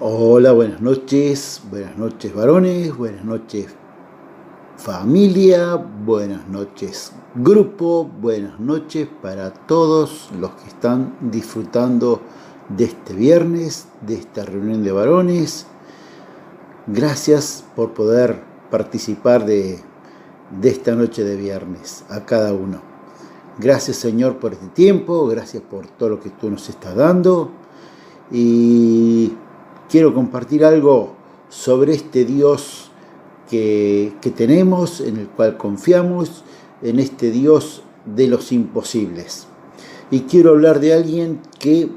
Hola, buenas noches varones, buenas noches familia, buenas noches grupo, buenas noches para todos los que están disfrutando de este viernes, de esta reunión de varones. Gracias por poder participar de esta noche de viernes a cada uno. Gracias Señor por este tiempo, gracias por todo lo que tú nos estás dando y quiero compartir algo sobre este Dios que tenemos, en el cual confiamos, en este Dios de los imposibles. Y quiero hablar de alguien que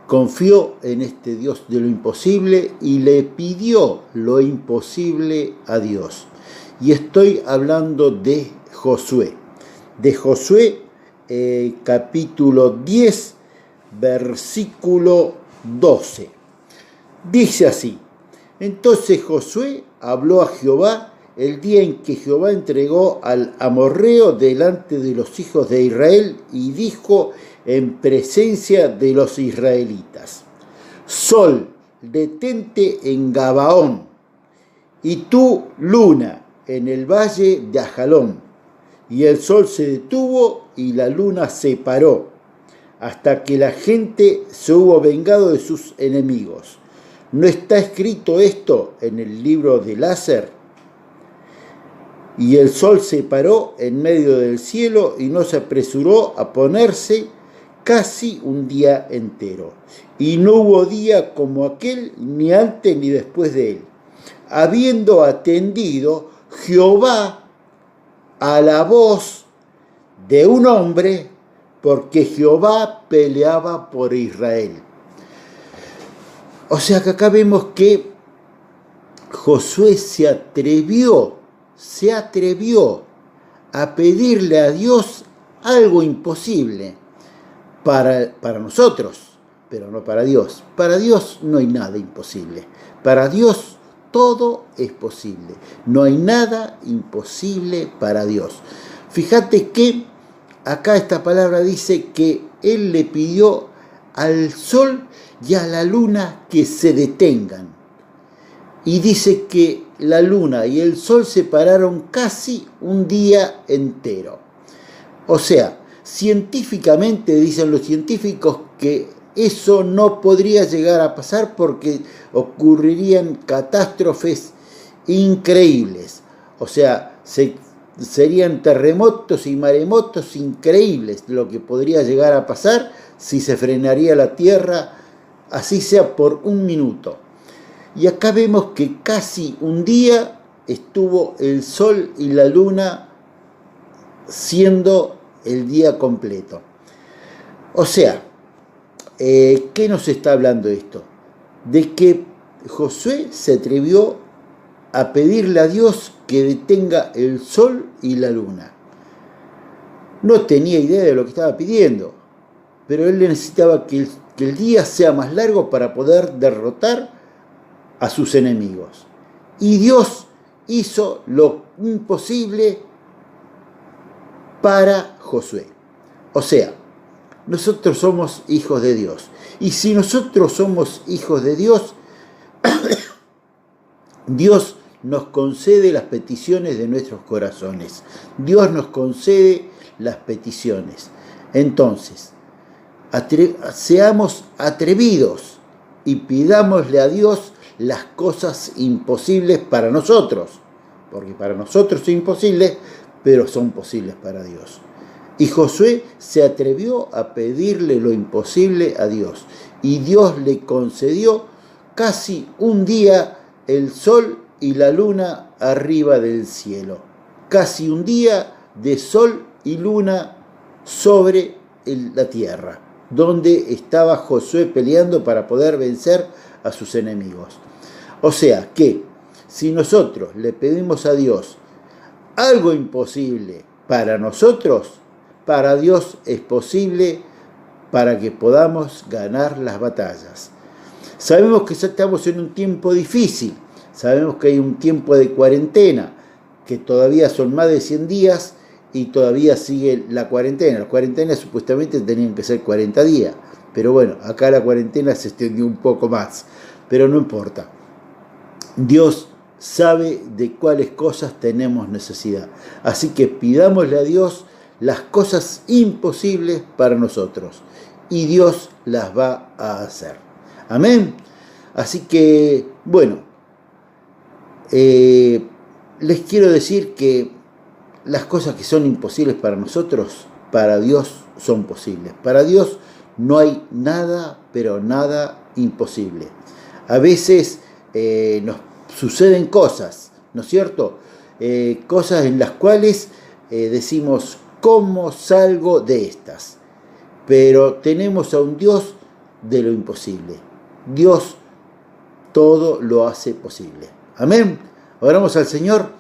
confió en este Dios de lo imposible y le pidió lo imposible a Dios. Y estoy hablando de Josué. De Josué, capítulo 10, versículo 12. Dice así: Entonces Josué habló a Jehová el día en que Jehová entregó al amorreo delante de los hijos de Israel y dijo en presencia de los israelitas: Sol, detente en Gabaón, y tú, luna, en el valle de Ajalón. Y el sol se detuvo y la luna se paró, hasta que la gente se hubo vengado de sus enemigos. ¿No está escrito esto en el libro de Láser? Y el sol se paró en medio del cielo y no se apresuró a ponerse casi un día entero. Y no hubo día como aquel, ni antes ni después de él. Habiendo atendido Jehová a la voz de un hombre, porque Jehová peleaba por Israel. O sea que acá vemos que Josué se atrevió a pedirle a Dios algo imposible para nosotros, pero no para Dios. Para Dios no hay nada imposible. Para Dios todo es posible. No hay nada imposible para Dios. Fíjate que acá esta palabra dice que Él le pidió al sol y a la luna que se detengan. Y dice que la luna y el sol se pararon casi un día entero. O sea, científicamente dicen los científicos que eso no podría llegar a pasar porque ocurrirían catástrofes increíbles. O sea, serían terremotos y maremotos increíbles lo que podría llegar a pasar si se frenaría la Tierra, así sea por un minuto. Y acá vemos que casi un día estuvo el sol y la luna siendo el día completo. O sea, ¿qué nos está hablando esto? De que Josué se atrevió a pedirle a Dios que detenga el sol y la luna. No tenía idea de lo que estaba pidiendo, pero él necesitaba que el día sea más largo para poder derrotar a sus enemigos. Y Dios hizo lo imposible para Josué. O sea, nosotros somos hijos de Dios. Y si nosotros somos hijos de Dios, Dios nos concede las peticiones de nuestros corazones. Dios nos concede las peticiones. Entonces, seamos atrevidos y pidámosle a Dios las cosas imposibles para nosotros. Porque para nosotros son imposibles, pero son posibles para Dios. Y Josué se atrevió a pedirle lo imposible a Dios. Y Dios le concedió casi un día el sol y la luna arriba del cielo. Casi un día de sol y luna sobre la tierra, donde estaba Josué peleando para poder vencer a sus enemigos. O sea que si nosotros le pedimos a Dios algo imposible para nosotros, para Dios es posible para que podamos ganar las batallas. Sabemos que estamos en un tiempo difícil, sabemos que hay un tiempo de cuarentena, que todavía son más de 100 días y todavía sigue la cuarentena. Las cuarentenas supuestamente tenían que ser 40 días, pero bueno, acá la cuarentena se extendió un poco más. pero no importa. Dios sabe de cuáles cosas tenemos necesidad. Así que pidámosle a Dios las cosas imposibles para nosotros y Dios las va a hacer. Amén. Así que, bueno, les quiero decir que las cosas que son imposibles para nosotros, para Dios son posibles. Para Dios no hay nada, pero nada imposible. A veces nos suceden cosas, ¿no es cierto? Cosas en las cuales decimos, ¿cómo salgo de estas? Pero tenemos a un Dios de lo imposible. Dios todo lo hace posible. Amén. Oramos al Señor.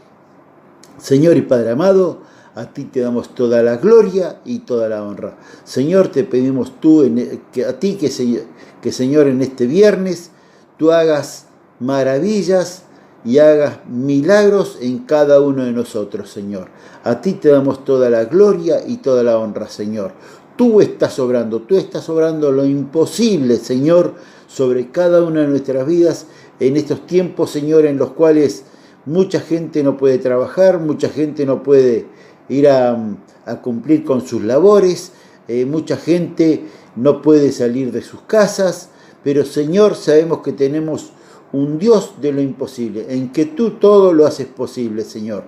Señor y Padre amado, a ti te damos toda la gloria y toda la honra. Señor, te pedimos que Señor, en este viernes, tú hagas maravillas y hagas milagros en cada uno de nosotros, Señor. A ti te damos toda la gloria y toda la honra, Señor. Tú estás obrando lo imposible, Señor, sobre cada una de nuestras vidas en estos tiempos, Señor, en los cuales mucha gente no puede trabajar, mucha gente no puede ir a cumplir con sus labores, mucha gente no puede salir de sus casas, pero Señor, sabemos que tenemos un Dios de lo imposible, en que tú todo lo haces posible, Señor.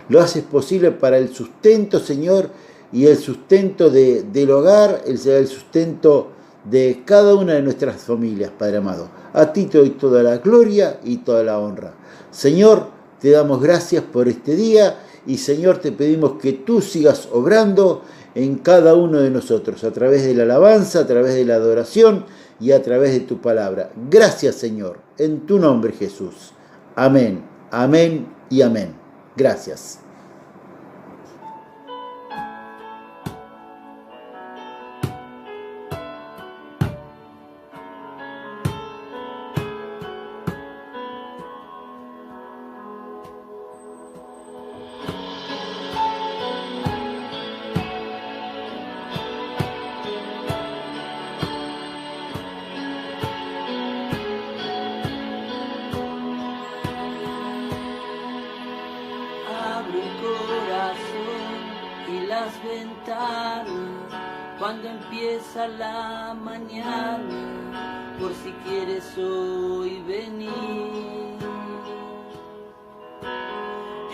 Lo haces posible para el sustento, Señor, y el sustento del hogar, el sustento de cada una de nuestras familias, Padre amado. A ti te doy toda la gloria y toda la honra. Señor, te damos gracias por este día y Señor, te pedimos que tú sigas obrando en cada uno de nosotros, a través de la alabanza, a través de la adoración y a través de tu palabra. Gracias, Señor, en tu nombre, Jesús. Amén, amén y amén. Gracias. Cuando empieza la mañana, por si quieres hoy venir.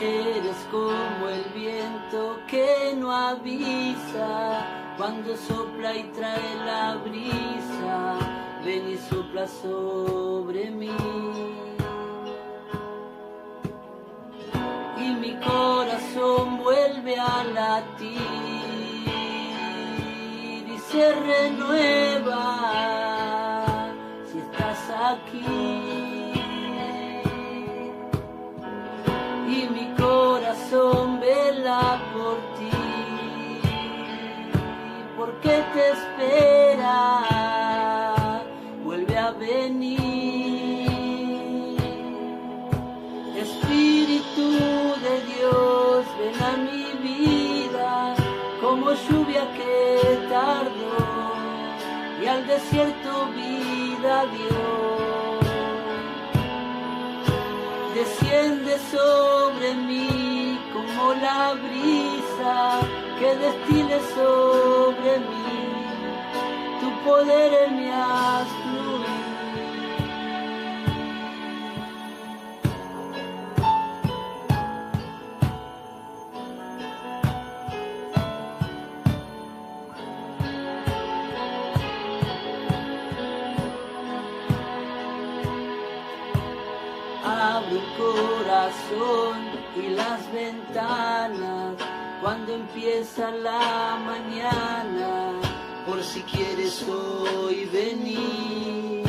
Eres como el viento que no avisa, cuando sopla y trae la brisa, ven y sopla sobre mí. Y mi corazón vuelve a latir, se renueva si estás aquí. Y mi corazón vela por ti, porque te espera, vuelve a venir. Espíritu de Dios, ven a mi vida como lluvia que tardó y al desierto vida dio. Desciende sobre mí como la brisa que destile sobre mí, tu poder en mi haz fluir. Abre el corazón y las ventanas cuando empieza la mañana, por si quieres hoy venir.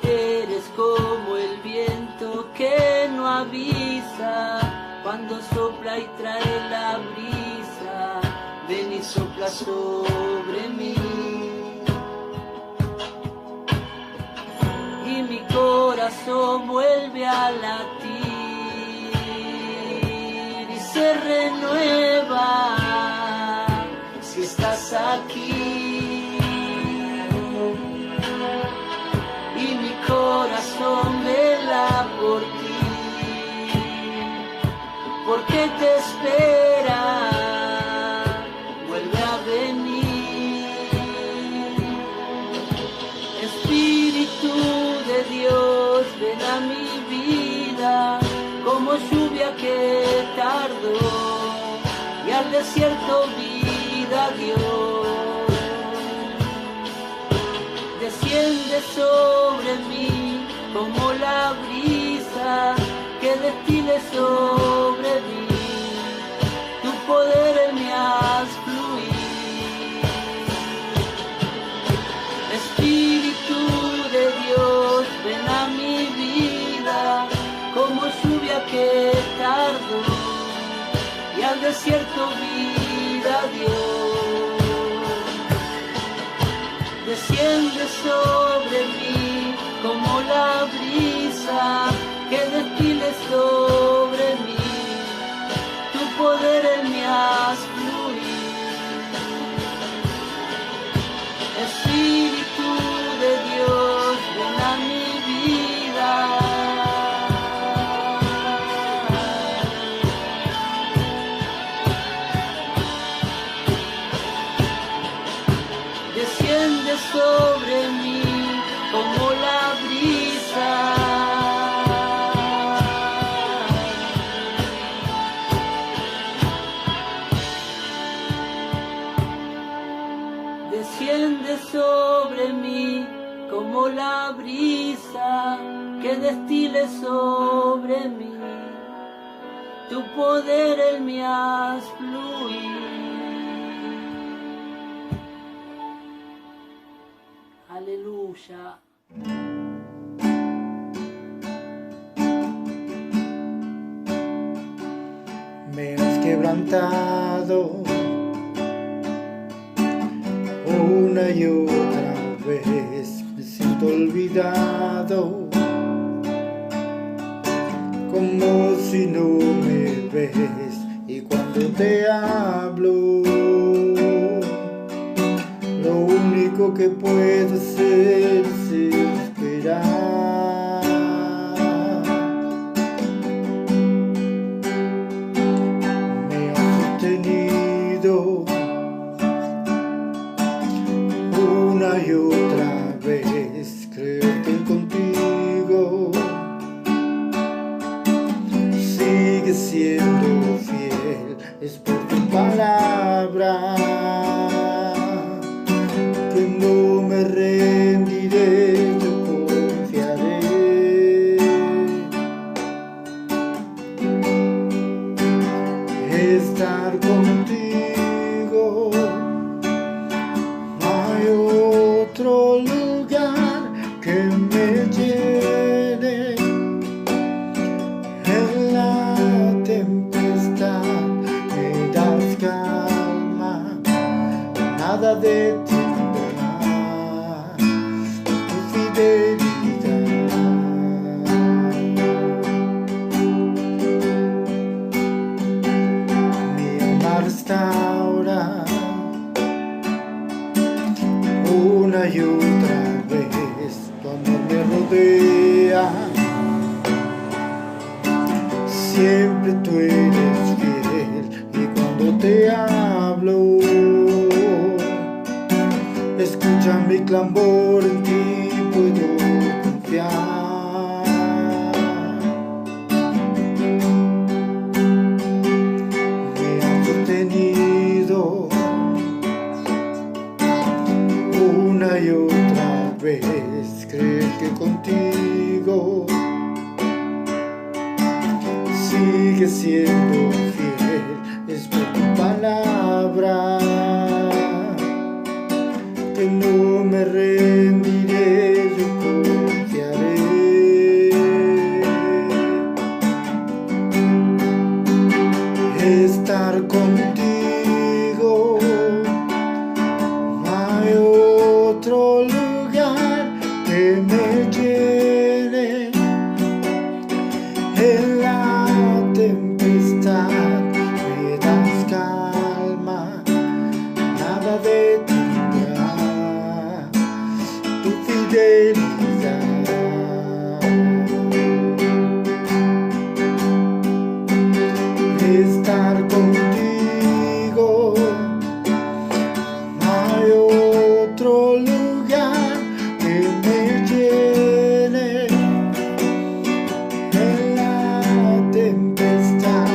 Eres como el viento que no avisa, cuando sopla y trae la brisa, ven y sopla sobre mí. Y mi corazón vuelve a latir y se renueva si estás aquí. que tardó y al desierto vida dio. Desciende sobre mí como la brisa que destile sobre mí. Tu poder en mí haz fluir. Espíritu de Dios, ven a mi vida como lluvia que tardó y al desierto vida dio. Desciende sobre mí como la brisa que destile sobre mí. Tu poder en mí haz fluir. Espíritu de Dios, ven a mi vida. Desciende sobre mí como la brisa. Desciende sobre mí como la brisa que destile sobre mí. Tu poder en mí haz fluir. Aleluya. Me has quebrantado una y otra vez, me siento olvidado, como si no me ves, y cuando te hablo, lo único que puedo hacer es esperar. Me has sostenido una y otra vez, creo que contigo sigue siendo fiel, es por tu palabra que no me rendiré, yo confiaré. Estar contigo, no hay otro lugar que me llene. En la tempestad me das calma, nada detendrá tu fidelidad. Mi alma restaura una y otra vez, tu amor me rodea, siempre tú eres fiel, y cuando te hablo, escucha mi clamor, en ti puedo confiar. Me has sostenido una y otra vez, creer que contigo sigue siendo fiel, es por tu palabra que no me rendiré, yo confiaré. Estar contigo, no hay otro lugar que me llene. En la tempestad me das calma, nada detendrá tu fidelidad. Estar contigo, no hay otro lugar que me llene. En la tempestad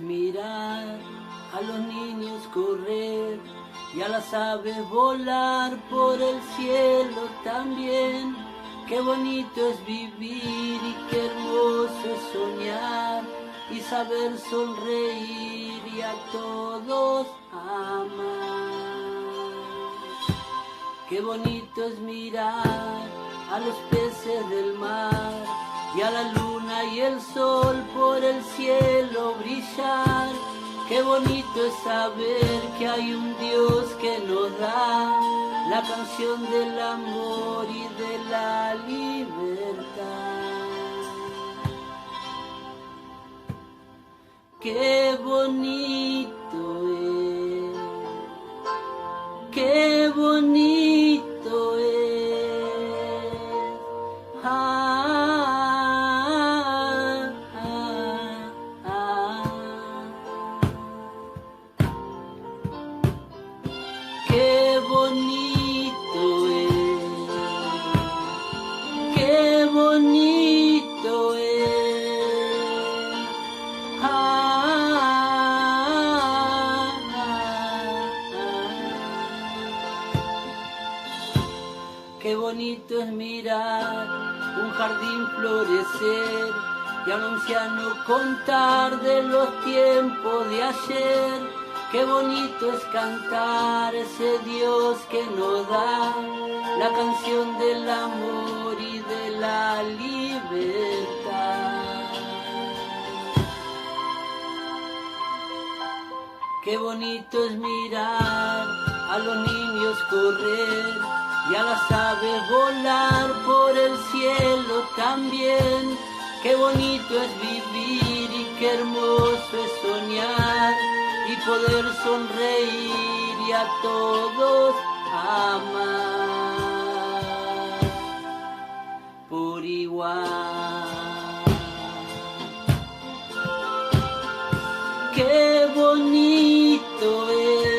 es mirar a los niños correr y a las aves volar por el cielo también. Qué bonito es vivir y qué hermoso es soñar y saber sonreír y a todos amar. Qué bonito es mirar a los peces del mar y a la luna y el sol por el cielo brillar. Qué bonito es saber que hay un Dios que nos da la canción del amor y de la libertad. Qué bonito es, qué bonito es. Qué bonito es, qué bonito es. Qué bonito es mirar un jardín florecer y a un anciano contar de los tiempos de ayer. Qué bonito es cantar ese Dios que nos da la canción del amor y de la libertad. Qué bonito es mirar a los niños correr y a las aves volar por el cielo también. Qué bonito es vivir y qué hermoso es soñar y poder sonreír y a todos amar por igual. Qué bonito es.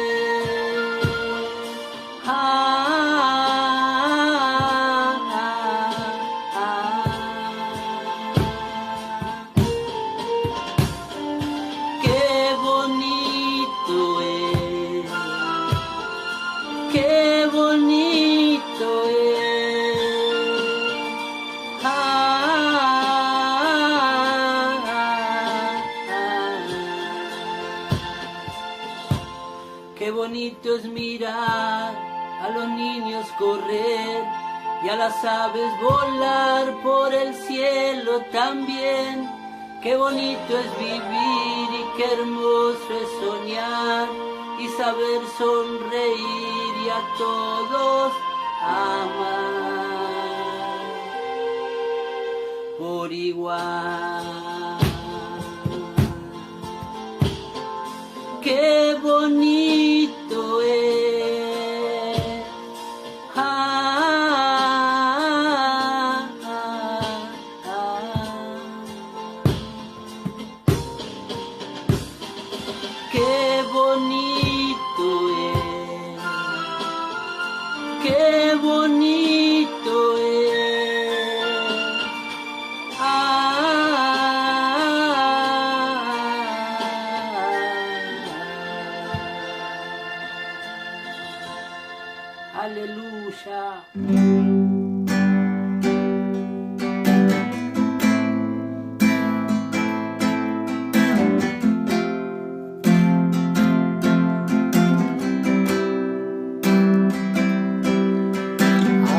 Qué bonito es. Qué bonito es. Qué bonito es mirar a los niños correr y a las aves volar por el cielo también. Qué bonito es vivir y qué hermoso es soñar y saber sonreír y a todos amar por igual. Qué bonito es. Qué bonito es. Qué bonito es. Aleluya.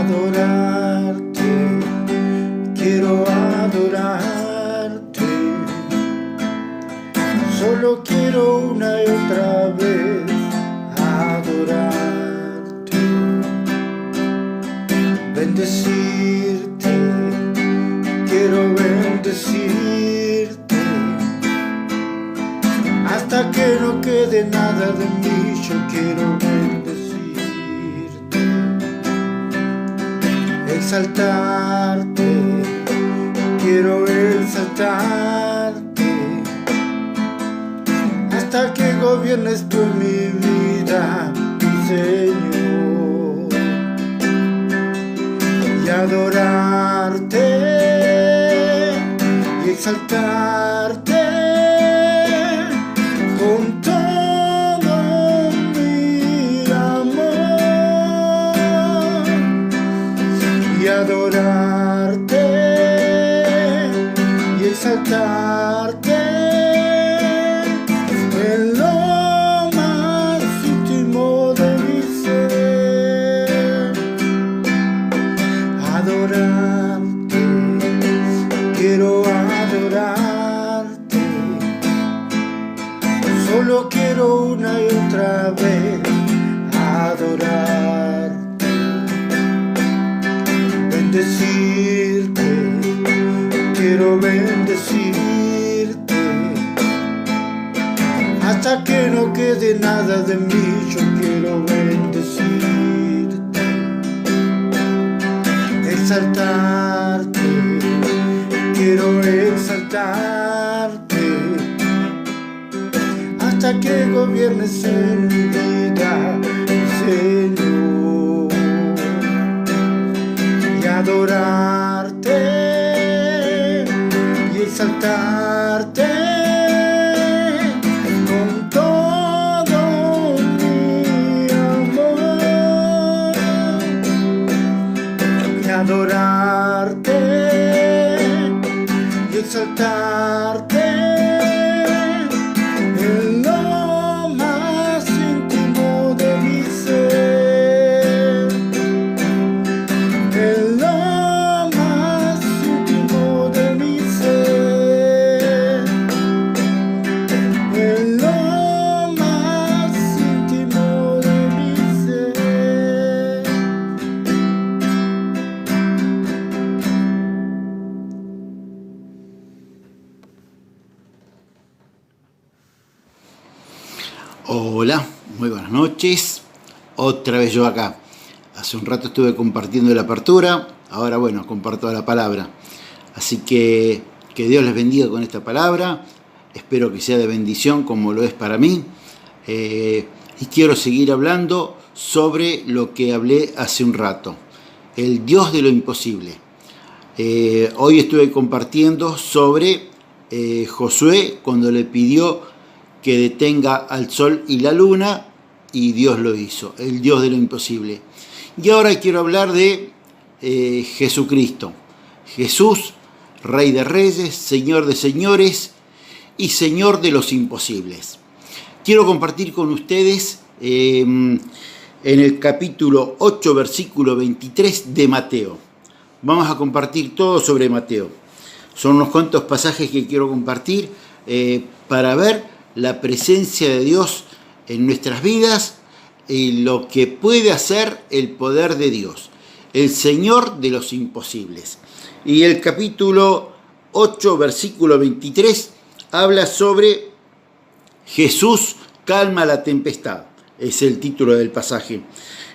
Adorarte, quiero adorarte, solo quiero una y otra vez adorarte, bendecirte, quiero bendecirte, hasta que no quede nada de mí, yo quiero exaltarte, quiero exaltarte, hasta que gobiernes tú en mi vida, Señor, y adorarte y exaltarte, Solo quiero una y otra vez adorarte, bendecirte, quiero bendecirte, hasta que no quede nada de mí. Yo quiero bendecirte, exaltarte, quiero exaltarte, hasta que gobiernes en mi vida, Señor, y adorarte y exaltarte con todo mi amor, y adorarte y exaltarte en lo más íntimo de mi ser, en lo más íntimo de mi ser, en lo más íntimo de mi ser. Hola, muy buenas noches. Otra vez yo acá. Hace un rato estuve compartiendo la apertura, ahora bueno, comparto la palabra. Así que Dios les bendiga con esta palabra. Espero que sea de bendición como lo es para mí. Y quiero seguir hablando sobre lo que hablé hace un rato. El Dios de lo imposible. Hoy estuve compartiendo sobre Josué cuando le pidió que detenga al sol y la luna, y Dios lo hizo, el Dios de lo imposible. Y ahora quiero hablar de Jesucristo. Jesús, Rey de Reyes, Señor de Señores y Señor de los imposibles. Quiero compartir con ustedes en el capítulo 8, versículo 23 de Mateo. Vamos a compartir todo sobre Mateo. Son unos cuantos pasajes que quiero compartir para ver la presencia de Dios en nuestras vidas y lo que puede hacer el poder de Dios, el Señor de los imposibles. Y el capítulo 8, versículo 23, habla sobre Jesús calma la tempestad. Es el título del pasaje.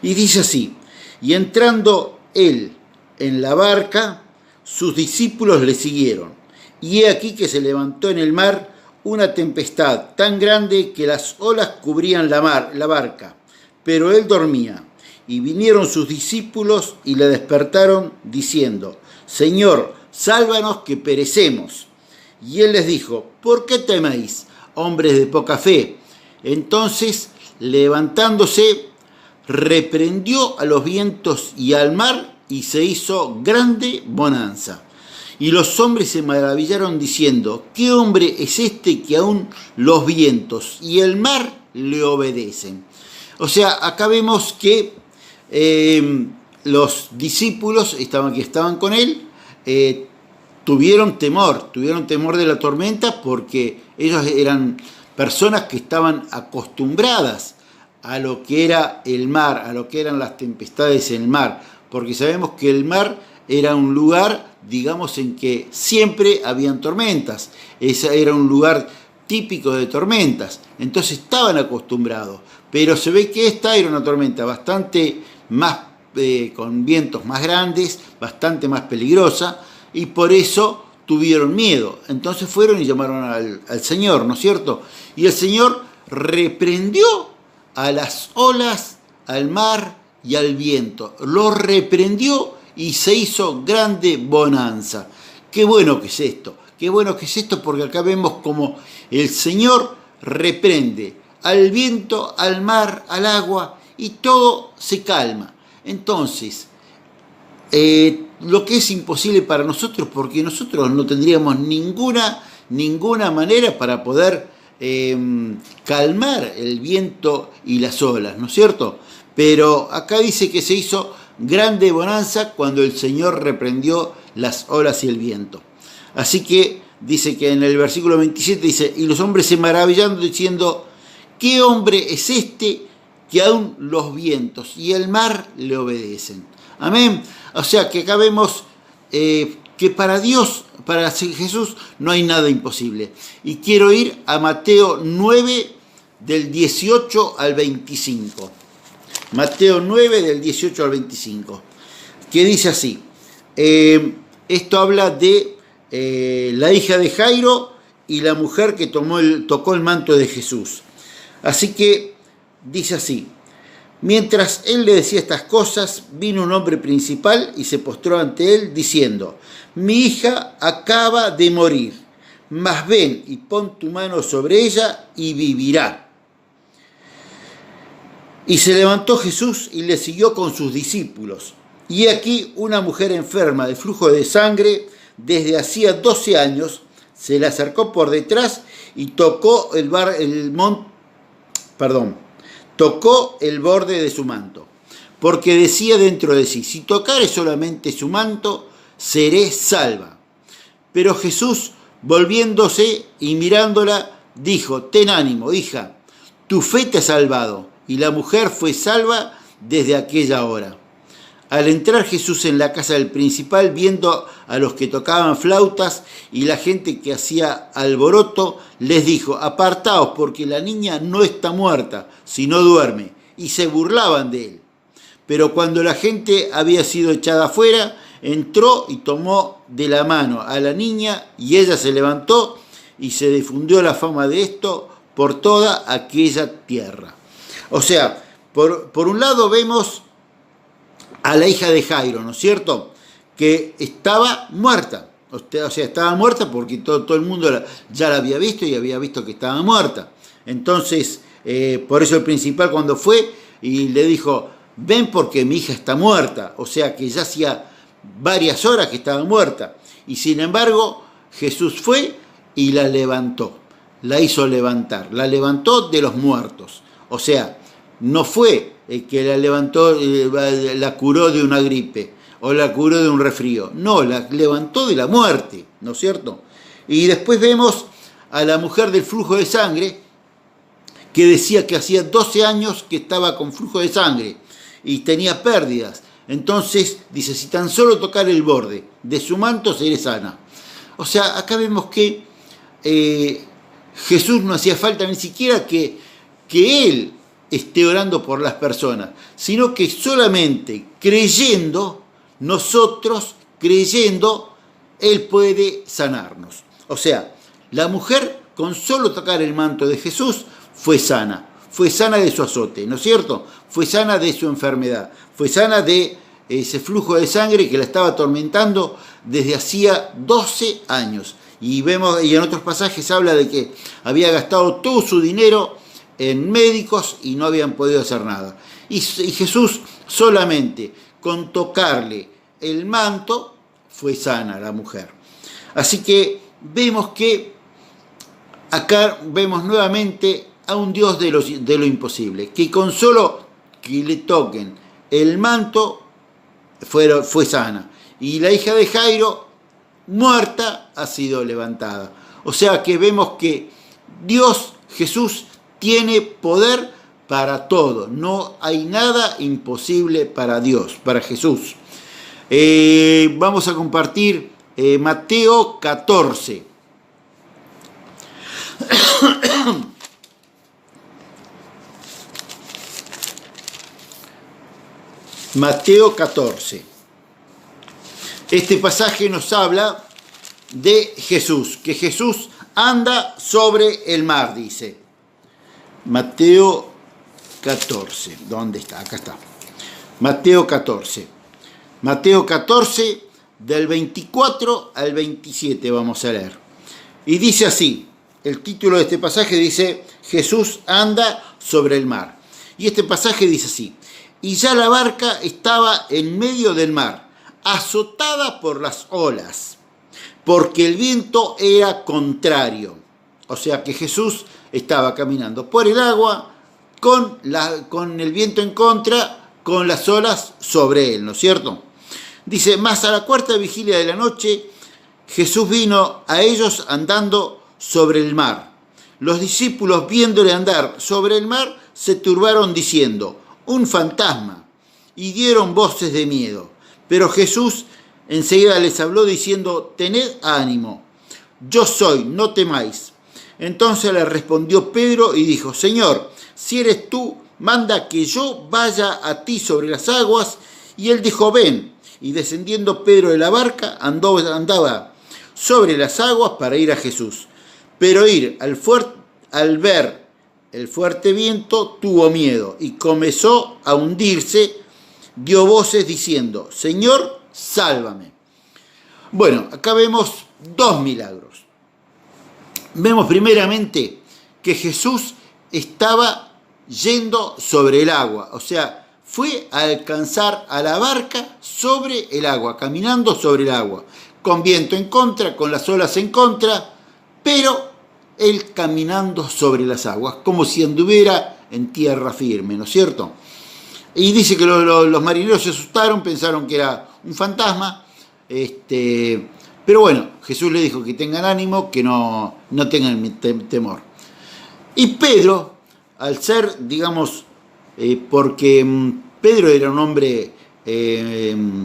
Y dice así: y entrando él en la barca, sus discípulos le siguieron. Y he aquí que se levantó en el mar una tempestad tan grande que las olas cubrían la barca, pero él dormía. Y vinieron sus discípulos y le despertaron diciendo: Señor, sálvanos que perecemos. Y él les dijo: ¿por qué teméis, hombres de poca fe? Entonces, levantándose, reprendió a los vientos y al mar, y se hizo grande bonanza. Y los hombres se maravillaron diciendo: ¿qué hombre es este que aún los vientos y el mar le obedecen? O sea, acá vemos que los discípulos que estaban con él tuvieron temor de la tormenta, porque ellos eran personas que estaban acostumbradas a lo que era el mar, a lo que eran las tempestades en el mar, porque sabemos que el mar era un lugar, digamos, en que siempre habían tormentas. Ese era un lugar típico de tormentas. Entonces estaban acostumbrados. Pero se ve que esta era una tormenta bastante más, con vientos más grandes, bastante más peligrosa, y por eso tuvieron miedo. Entonces fueron y llamaron al Señor, ¿no es cierto? Y el Señor reprendió a las olas, al mar y al viento. Los reprendió y se hizo grande bonanza. Qué bueno que es esto, porque acá vemos como el Señor reprende al viento, al mar, al agua, y todo se calma. Entonces, lo que es imposible para nosotros, porque nosotros no tendríamos ninguna manera para poder calmar el viento y las olas, ¿no es cierto? Pero acá dice que se hizo grande bonanza cuando el Señor reprendió las olas y el viento. Así que dice que en el versículo 27 dice: y los hombres se maravillaron diciendo: ¿qué hombre es este que aún los vientos y el mar le obedecen? Amén. O sea que acá vemos que para Dios, para Jesús, no hay nada imposible. Y quiero ir a Mateo 9, del 18 al 25. Mateo 9, del 18 al 25. Que dice así. Esto habla de la hija de Jairo y la mujer que tocó el manto de Jesús. Así que dice así: mientras él le decía estas cosas, vino un hombre principal y se postró ante él, diciendo: mi hija acaba de morir, mas ven y pon tu mano sobre ella y vivirá. Y se levantó Jesús y le siguió con sus discípulos. Y aquí una mujer enferma de flujo de sangre desde hacía 12 años se le acercó por detrás y tocó tocó el borde de su manto, porque decía dentro de sí: si tocare solamente su manto, seré salva. Pero Jesús, volviéndose y mirándola, dijo: ten ánimo, hija, tu fe te ha salvado. Y la mujer fue salva desde aquella hora. Al entrar Jesús en la casa del principal, viendo a los que tocaban flautas y la gente que hacía alboroto, les dijo: apartaos, porque la niña no está muerta, sino duerme. Y se burlaban de él. Pero cuando la gente había sido echada afuera, entró y tomó de la mano a la niña, y ella se levantó, y se difundió la fama de esto por toda aquella tierra. O sea, por un lado vemos a la hija de Jairo, ¿no es cierto?, que estaba muerta. O sea, estaba muerta porque todo el mundo ya la había visto y había visto que estaba muerta. Entonces, por eso el principal, cuando fue y le dijo: ven porque mi hija está muerta. O sea, que ya hacía varias horas que estaba muerta. Y sin embargo, Jesús fue y la levantó. La hizo levantar. La levantó de los muertos. O sea, no fue que la levantó, la curó de una gripe o la curó de un resfrío. No, la levantó de la muerte, ¿no es cierto? Y después vemos a la mujer del flujo de sangre, que decía que hacía 12 años que estaba con flujo de sangre y tenía pérdidas. Entonces dice: si tan solo tocar el borde de su manto, seré sana. O sea, acá vemos que Jesús no hacía falta ni siquiera que Él esté orando por las personas, sino que solamente creyendo, nosotros creyendo, Él puede sanarnos. O sea, la mujer con solo tocar el manto de Jesús fue sana de su azote, ¿no es cierto? Fue sana de su enfermedad, fue sana de ese flujo de sangre que la estaba atormentando desde hacía 12 años. Y vemos, y en otros pasajes habla de que había gastado todo su dinero en médicos y no habían podido hacer nada. Y Jesús solamente con tocarle el manto fue sana la mujer. Así que vemos que acá vemos nuevamente a un Dios de lo imposible, que con solo que le toquen el manto fue sana. Y la hija de Jairo, muerta, ha sido levantada. O sea que vemos que Dios, Jesús, tiene poder para todo. No hay nada imposible para Dios, para Jesús. Vamos a compartir Mateo 14. Mateo 14. Este pasaje nos habla de Jesús, que Jesús anda sobre el mar, dice. Mateo 14. ¿Dónde está? Acá está. Mateo 14. Mateo 14, del 24 al 27 vamos a leer. Y dice así, el título de este pasaje dice: Jesús anda sobre el mar. Y este pasaje dice así: y ya la barca estaba en medio del mar, azotada por las olas, porque el viento era contrario. O sea que Jesús estaba caminando por el agua con el viento en contra, con las olas sobre él, ¿no es cierto? Dice: mas a la cuarta vigilia de la noche, Jesús vino a ellos andando sobre el mar. Los discípulos, viéndole andar sobre el mar, se turbaron diciendo: un fantasma, y dieron voces de miedo. Pero Jesús enseguida les habló diciendo: tened ánimo, yo soy, no temáis. Entonces le respondió Pedro y dijo: Señor, si eres tú, manda que yo vaya a ti sobre las aguas. Y él dijo: ven. Y descendiendo Pedro de la barca, andaba sobre las aguas para ir a Jesús. Pero al ver el fuerte viento, tuvo miedo y comenzó a hundirse. Dio voces diciendo: Señor, sálvame. Bueno, acá vemos dos milagros. Vemos primeramente que Jesús estaba yendo sobre el agua, o sea, fue a alcanzar a la barca sobre el agua, caminando sobre el agua, con viento en contra, con las olas en contra, pero él caminando sobre las aguas, como si anduviera en tierra firme, ¿no es cierto? Y dice que los marineros se asustaron, pensaron que era un fantasma, pero bueno, Jesús le dijo que tengan ánimo, que no tengan temor. Y Pedro, al ser, digamos, porque Pedro era un hombre de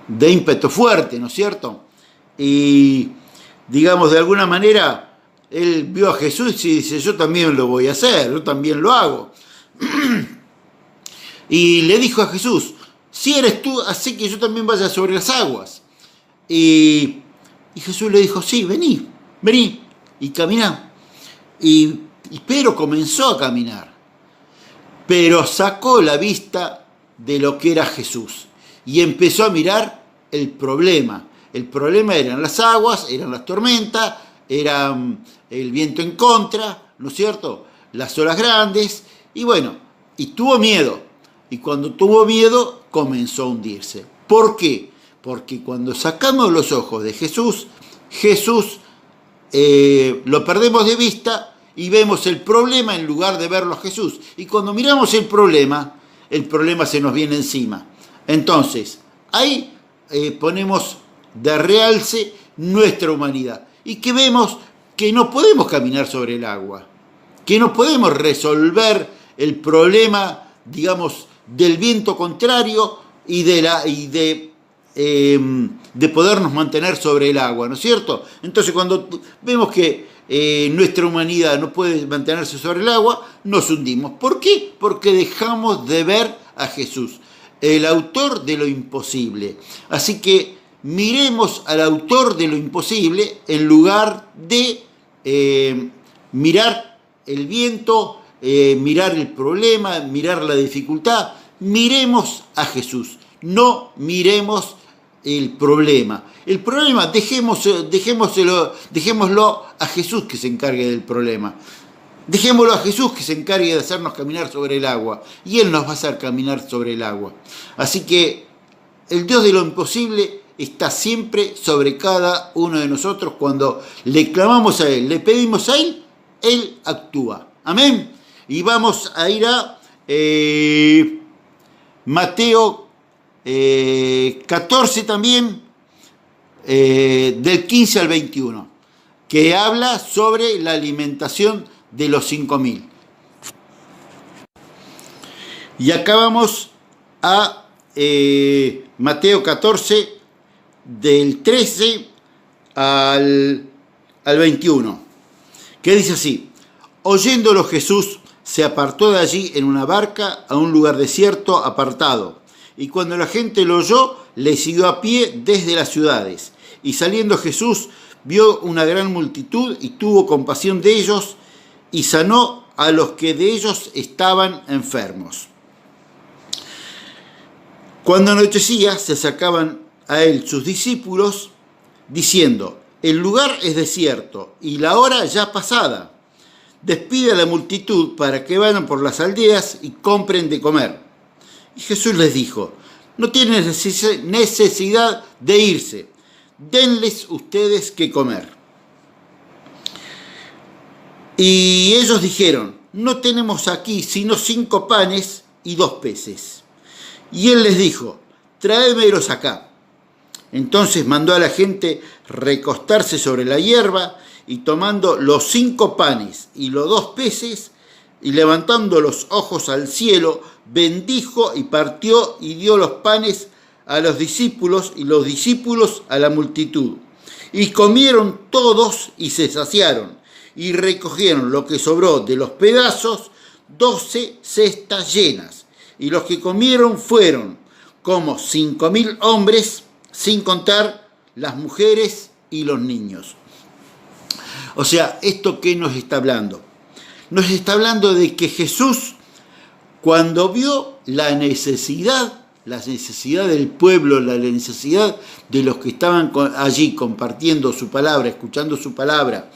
ímpetu fuerte, ¿no es cierto? Y, digamos, de alguna manera, él vio a Jesús y dice: yo también lo voy a hacer, yo también lo hago. Y le dijo a Jesús: si eres tú, así que yo también vaya sobre las aguas. Y Jesús le dijo: sí, vení y caminá. Y Pedro comenzó a caminar, pero sacó la vista de lo que era Jesús y empezó a mirar el problema. El problema eran las aguas, eran las tormentas, era el viento en contra, ¿no es cierto? Las olas grandes, y bueno, y tuvo miedo. Y cuando tuvo miedo, comenzó a hundirse. ¿Por qué? Porque cuando sacamos los ojos de Jesús, lo perdemos de vista y vemos el problema en lugar de verlo a Jesús. Y cuando miramos el problema se nos viene encima. Entonces, ahí ponemos de realce nuestra humanidad. Y que vemos que no podemos caminar sobre el agua, que no podemos resolver el problema, digamos, del viento contrario y de podernos mantener sobre el agua, ¿no es cierto? Entonces, cuando vemos que nuestra humanidad no puede mantenerse sobre el agua, nos hundimos. ¿Por qué? Porque dejamos de ver a Jesús, el autor de lo imposible. Así que miremos al autor de lo imposible en lugar de mirar el viento, mirar el problema, mirar la dificultad. Miremos a Jesús, no miremos el problema. El problema, dejémoslo a Jesús que se encargue del problema. Dejémoslo a Jesús que se encargue de hacernos caminar sobre el agua. Y Él nos va a hacer caminar sobre el agua. Así que el Dios de lo imposible está siempre sobre cada uno de nosotros. Cuando le clamamos a Él, le pedimos a Él, Él actúa. Amén. Y vamos a ir a Mateo 14 también, del 15 al 21, que habla sobre la alimentación de los 5.000. Y acá vamos a Mateo 14, del 13 al 21, que dice así: oyéndolo Jesús, se apartó de allí en una barca a un lugar desierto apartado. Y cuando la gente lo oyó, le siguió a pie desde las ciudades. Y saliendo Jesús, vio una gran multitud y tuvo compasión de ellos y sanó a los que de ellos estaban enfermos. Cuando anochecía, se acercaban a él sus discípulos, diciendo: el lugar es desierto y la hora ya pasada. Despide a la multitud para que vayan por las aldeas y compren de comer. Y Jesús les dijo: no tienen necesidad de irse, denles ustedes que comer. Y ellos dijeron: no tenemos aquí sino 5 panes y 2 peces. Y él les dijo: traédmelos acá. Entonces mandó a la gente recostarse sobre la hierba y tomando los 5 panes y los 2 peces, y levantando los ojos al cielo, bendijo y partió y dio los panes a los discípulos y los discípulos a la multitud. Y comieron todos y se saciaron, y recogieron lo que sobró de los pedazos, 12 cestas llenas. Y los que comieron fueron como 5.000 hombres, sin contar las mujeres y los niños. O sea, ¿esto qué nos está hablando? Nos está hablando de que Jesús, cuando vio la necesidad del pueblo, la necesidad de los que estaban allí compartiendo su palabra, escuchando su palabra,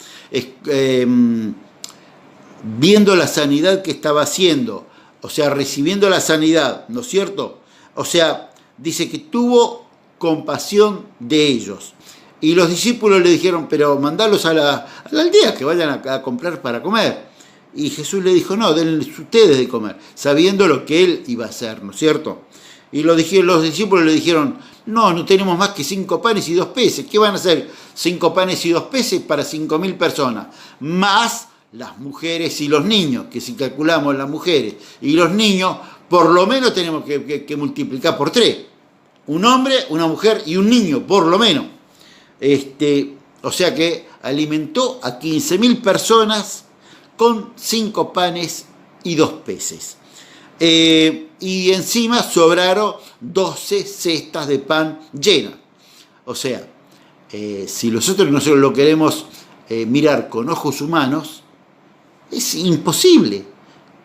viendo la sanidad que estaba haciendo, o sea, recibiendo la sanidad, ¿no es cierto? O sea, dice que tuvo compasión de ellos. Y los discípulos le dijeron, pero mandalos a la aldea, que vayan a comprar para comer. Y Jesús le dijo, no, denles ustedes de comer, sabiendo lo que él iba a hacer, ¿no es cierto? Y los discípulos le dijeron, no tenemos más que 5 panes y 2 peces. ¿Qué van a hacer 5 panes y 2 peces para 5.000 personas? Más las mujeres y los niños, que si calculamos las mujeres y los niños, por lo menos tenemos que multiplicar por 3. Un hombre, una mujer y un niño, por lo menos. O sea que alimentó a 15.000 personas con 5 panes y 2 peces. Y encima sobraron 12 cestas de pan llenas. O sea, si nosotros lo queremos mirar con ojos humanos, es imposible.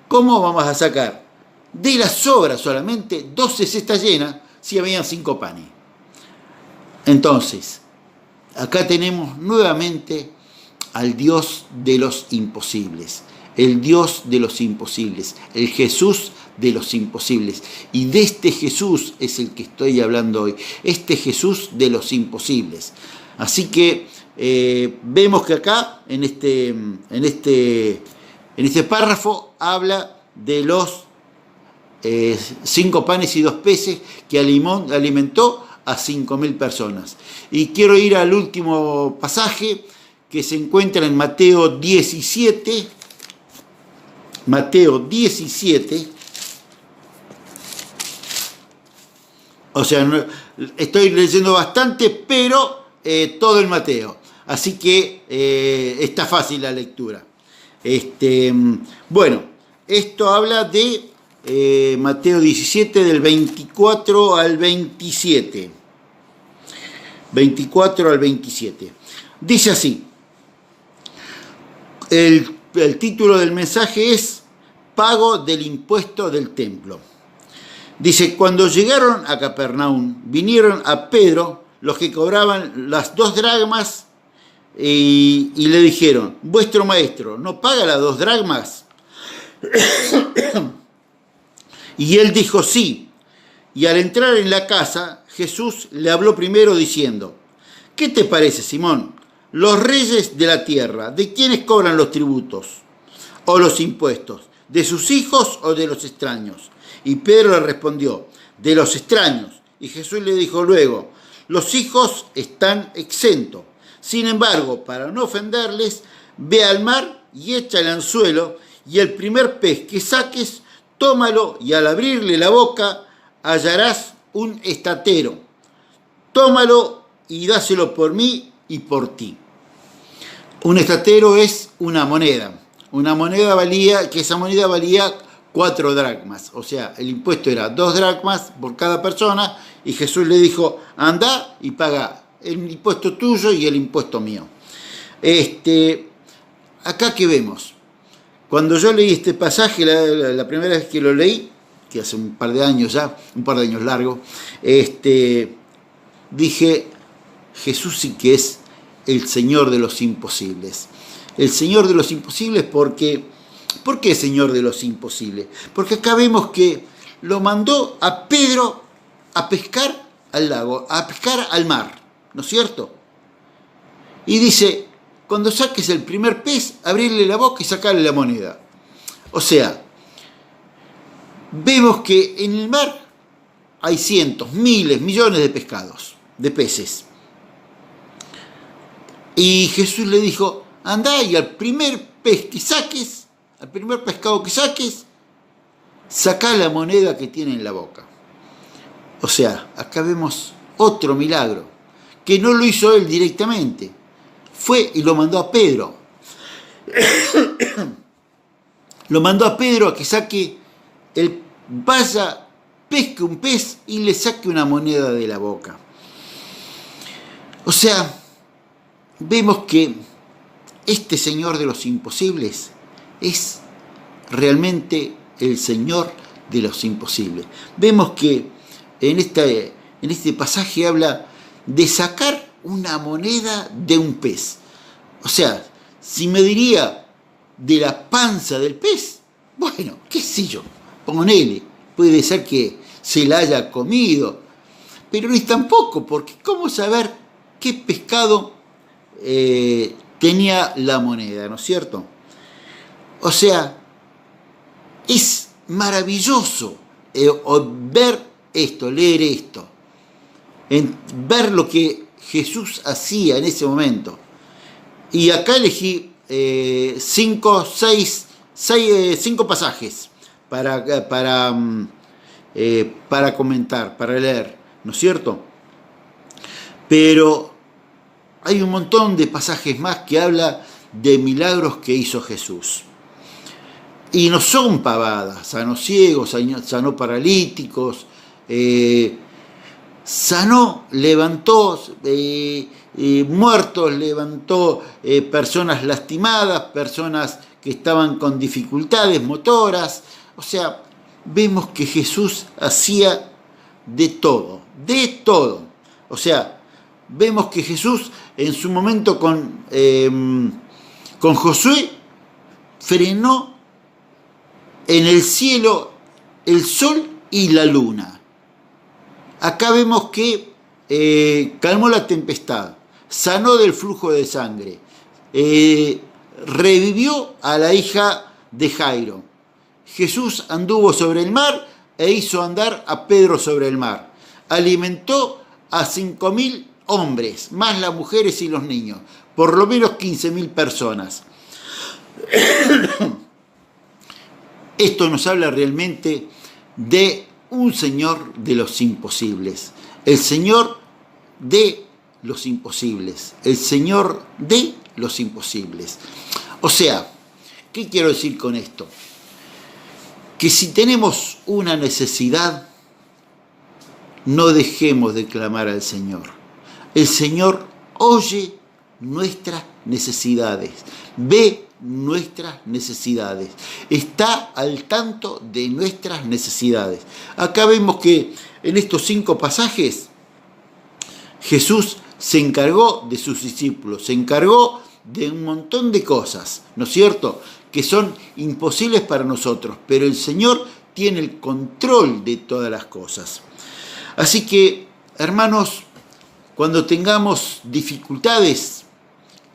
¿Cómo vamos a sacar de la sobra solamente 12 cestas llenas si habían 5 panes? Entonces, acá tenemos nuevamente al Dios de los imposibles, el Dios de los imposibles, el Jesús de los imposibles. Y de este Jesús es el que estoy hablando hoy, este Jesús de los imposibles. Así que vemos que acá, en este párrafo, habla de los 5 panes y 2 peces que alimentó a 5.000 personas. Y quiero ir al último pasaje que se encuentra en Mateo 17. Mateo 17. O sea, estoy leyendo bastante, pero todo el Mateo. Así que está fácil la lectura. Bueno, esto habla de Mateo 17, del 24 al 27. 24 al 27. Dice así. El título del mensaje es Pago del impuesto del templo. Dice, cuando llegaron a Capernaum, vinieron a Pedro los que cobraban las 2 dracmas y le dijeron, vuestro maestro, ¿no paga las 2 dracmas? Y él dijo, sí. Y al entrar en la casa, Jesús le habló primero diciendo, ¿qué te parece, Simón? Los reyes de la tierra, ¿de quiénes cobran los tributos o los impuestos? ¿De sus hijos o de los extraños? Y Pedro le respondió, de los extraños. Y Jesús le dijo luego, los hijos están exentos. Sin embargo, para no ofenderles, ve al mar y echa el anzuelo, y el primer pez que saques, tómalo, y al abrirle la boca hallarás un estatero. Tómalo y dáselo por mí y por ti. Un estatero es una moneda. Una moneda valía, que esa moneda valía 4 dracmas. O sea, el impuesto era 2 dracmas por cada persona, y Jesús le dijo, anda y paga el impuesto tuyo y el impuesto mío. Acá que vemos, cuando yo leí este pasaje, la primera vez que lo leí, que hace un par de años ya, un par de años largo, dije, Jesús sí que es el Señor de los imposibles. El Señor de los imposibles porque, ¿por qué Señor de los imposibles? Porque acá vemos que lo mandó a Pedro a pescar al lago, a pescar al mar, ¿no es cierto? Y dice, cuando saques el primer pez, abrirle la boca y sacarle la moneda. O sea, vemos que en el mar hay cientos, miles, millones de pescados, de peces. Y Jesús le dijo, andá y al primer pez que saques, al primer pescado que saques, sacá la moneda que tiene en la boca. O sea, acá vemos otro milagro, que no lo hizo él directamente, fue y lo mandó a Pedro. Lo mandó a Pedro a que saque, vaya, pesque un pez y le saque una moneda de la boca. O sea, vemos que este Señor de los imposibles es realmente el Señor de los imposibles. Vemos que en este pasaje habla de sacar una moneda de un pez. O sea, si me diría de la panza del pez, bueno, qué sé yo, ponele, puede ser que se la haya comido, pero ni tampoco, porque ¿cómo saber qué pescado tenía la moneda, ¿no es cierto? O sea, es maravilloso ver esto, leer esto, ver lo que Jesús hacía en ese momento. Y acá elegí 5 pasajes para comentar, para leer, ¿no es cierto? Pero hay un montón de pasajes más que habla de milagros que hizo Jesús. Y no son pavadas, sanó ciegos, sanó paralíticos, sanó, levantó muertos, levantó personas lastimadas, personas que estaban con dificultades motoras. O sea, vemos que Jesús hacía de todo, de todo. O sea, vemos que Jesús en su momento con Josué frenó en el cielo el sol y la luna. Acá vemos que calmó la tempestad, sanó del flujo de sangre, revivió a la hija de Jairo. Jesús anduvo sobre el mar e hizo andar a Pedro sobre el mar. Alimentó a 5.000 hombres, más las mujeres y los niños, por lo menos 15.000 personas. Esto nos habla realmente de un Señor de los imposibles, el Señor de los imposibles, el Señor de los imposibles. O sea, ¿qué quiero decir con esto? Que si tenemos una necesidad, no dejemos de clamar al Señor. El Señor oye nuestras necesidades, ve nuestras necesidades, está al tanto de nuestras necesidades. Acá vemos que en estos 5 pasajes Jesús se encargó de sus discípulos, se encargó de un montón de cosas, ¿no es cierto?, que son imposibles para nosotros, pero el Señor tiene el control de todas las cosas. Así que, hermanos, cuando tengamos dificultades,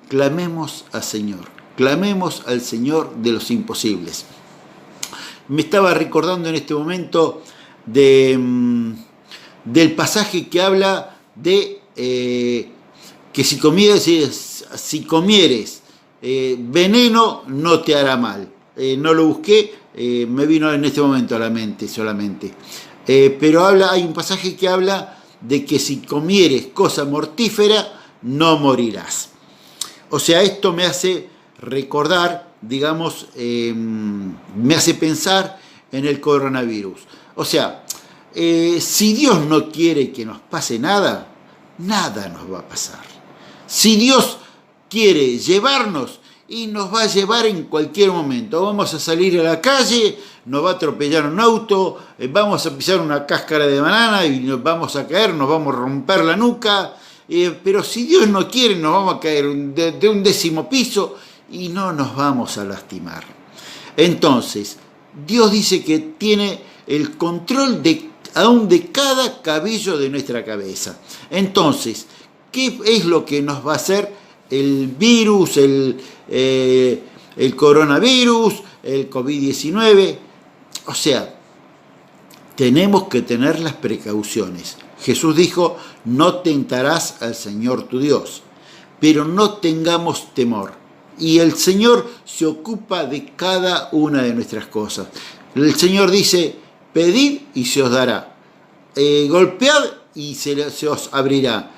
clamemos al Señor. Clamemos al Señor de los imposibles. Me estaba recordando en este momento del pasaje que habla de que si comieres veneno no te hará mal. No lo busqué, me vino en este momento a la mente solamente. Pero hay un pasaje que habla de que si comieres cosa mortífera no morirás. O sea, esto me hace recordar, digamos, me hace pensar en el coronavirus. O sea, si Dios no quiere que nos pase nada, nada nos va a pasar. Si Dios quiere llevarnos, y nos va a llevar en cualquier momento. Vamos a salir a la calle, nos va a atropellar un auto, vamos a pisar una cáscara de banana y nos vamos a caer, nos vamos a romper la nuca. Pero si Dios no quiere, nos vamos a caer de un 10º piso y no nos vamos a lastimar. Entonces, Dios dice que tiene el control aún de cada cabello de nuestra cabeza. Entonces, ¿qué es lo que nos va a hacer el virus, el coronavirus, el COVID-19? O sea, tenemos que tener las precauciones. Jesús dijo, no tentarás al Señor tu Dios, pero no tengamos temor. y el Señor se ocupa de cada una de nuestras cosas. El Señor dice, pedid y se os dará, golpead y se os abrirá,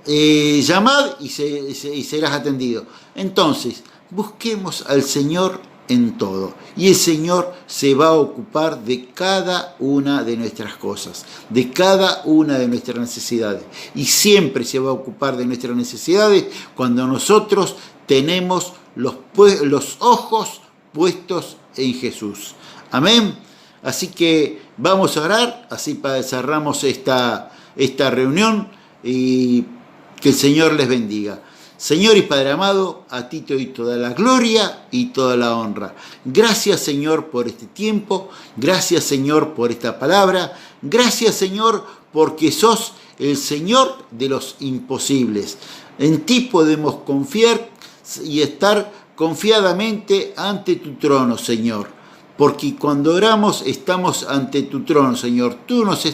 llamad y serás atendido. Entonces, busquemos al Señor en todo, y el Señor se va a ocupar de cada una de nuestras cosas, de cada una de nuestras necesidades, y siempre se va a ocupar de nuestras necesidades cuando nosotros tenemos los ojos puestos en Jesús. Amén. Así que vamos a orar, así cerramos esta reunión, y que el Señor les bendiga. Señor y Padre amado, a ti te doy toda la gloria y toda la honra. Gracias, Señor, por este tiempo. Gracias, Señor, por esta palabra. Gracias, Señor, porque sos el Señor de los imposibles. En ti podemos confiar y estar confiadamente ante tu trono, Señor. Porque cuando oramos estamos ante tu trono, Señor. Tú nos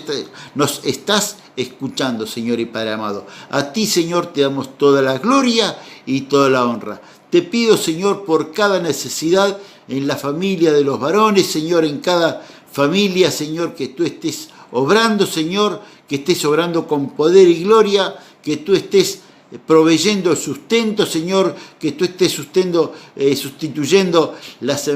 estás escuchando, Señor y Padre amado. A ti, Señor, te damos toda la gloria y toda la honra. Te pido, Señor, por cada necesidad en la familia de los varones, Señor, en cada familia, Señor, que tú estés obrando, Señor, que estés obrando con poder y gloria, que tú estés proveyendo el sustento, Señor, que tú estés sustituyendo las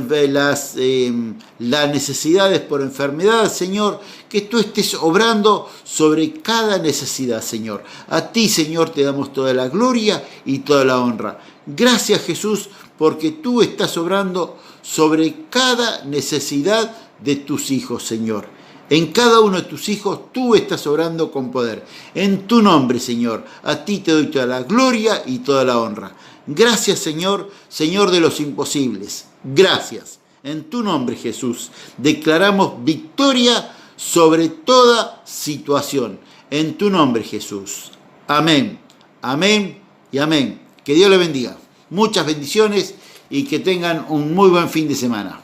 necesidades por enfermedad, Señor, que tú estés obrando sobre cada necesidad, Señor. A ti, Señor, te damos toda la gloria y toda la honra. Gracias, Jesús, porque tú estás obrando sobre cada necesidad de tus hijos, Señor. En cada uno de tus hijos tú estás obrando con poder. En tu nombre, Señor, a ti te doy toda la gloria y toda la honra. Gracias, Señor, Señor de los imposibles. Gracias. En tu nombre, Jesús, declaramos victoria sobre toda situación. En tu nombre, Jesús. Amén, amén y amén. Que Dios le bendiga. Muchas bendiciones y que tengan un muy buen fin de semana.